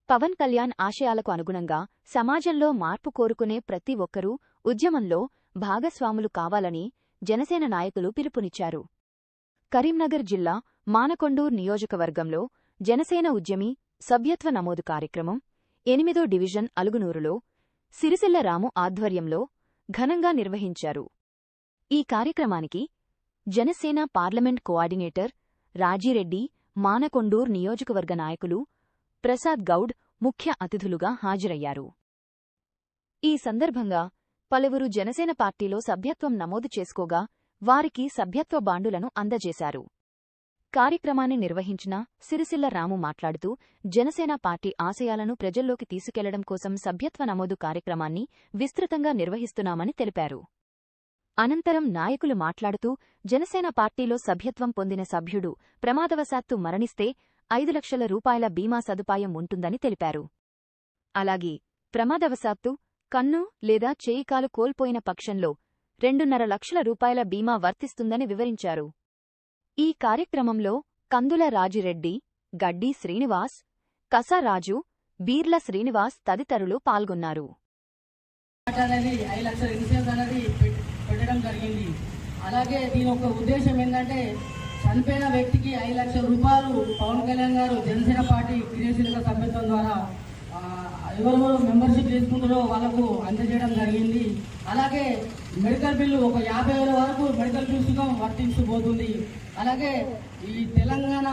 పవన్ కళ్యాణ్ ఆశయాలకు అనుగుణంగా సమాజంలో మార్పు కోరుకునే ప్రతి ఒక్కరూ ఉద్యమంలో భాగస్వాములు కావాలని జనసేన నాయకులు పిలుపునిచ్చారు. కరీంనగర్ జిల్లా మానకొండూర్ నియోజకవర్గంలో జనసేన ఉద్యమి సభ్యత్వ నమోదు కార్యక్రమం 8వ డివిజన్ అలుగునూరులో సిరిసిల్ల రాము ఆధ్వర్యంలో ఘనంగా నిర్వహించారు. ఈ కార్యక్రమానికి జనసేన పార్లమెంట్ కోఆర్డినేటర్ రాజిరెడ్డి, మానకొండూర్ నియోజకవర్గ నాయకులు ప్రసాద్ గౌడ్ ముఖ్య అతిథులుగా హాజరయ్యారు. ఈ సందర్భంగా పలువురు జనసేన పార్టీలో సభ్యత్వం నమోదు చేసుకోగా వారికి సభ్యత్వ బాండులను అందజేశారు. కార్యక్రమాన్ని నిర్వహించిన సిరిసిల్ల రాము మాట్లాడుతూ జనసేన పార్టీ ఆశయాలను ప్రజల్లోకి తీసుకెళ్లడం కోసం సభ్యత్వ నమోదు కార్యక్రమాన్ని విస్తృతంగా నిర్వహిస్తున్నామని తెలిపారు. అనంతరం నాయకులు మాట్లాడుతూ జనసేన పార్టీలో సభ్యత్వం పొందిన సభ్యుడు ప్రమాదవశాత్తు మరణిస్తే 5 లక్షల రూపాయల బీమా సదుపాయం ఉంటుందని తెలిపారు. అలాగే ప్రమాదవశాత్తు కన్ను లేదా చేయికాలు కోల్పోయిన పక్షంలో 2.5 లక్షల రూపాయల బీమా వర్తిస్తుందని వివరించారు. ఈ కార్యక్రమంలో కందుల రాజిరెడ్డి, గడ్డి శ్రీనివాస్, కసారాజు, బీర్ల శ్రీనివాస్ తదితరులు పాల్గొన్నారు. పెట్టడం జరిగింది. అలాగే దీని ఒక ఉద్దేశం ఏంటంటే చనిపోయిన వ్యక్తికి 5 లక్షల రూపాయలు పవన్ కళ్యాణ్ గారు జనసేన పార్టీ క్రియాశీలక సభ్యత్వం ద్వారా ఎవరెవరు మెంబర్షిప్ తీసుకుంటారో వాళ్లకు అందజేయడం జరిగింది. అలాగే మెడికల్ బిల్లు ఒక 50,000 వరకు మెడికల్ బిల్స్ వర్తించబోతుంది. అలాగే ఈ తెలంగాణ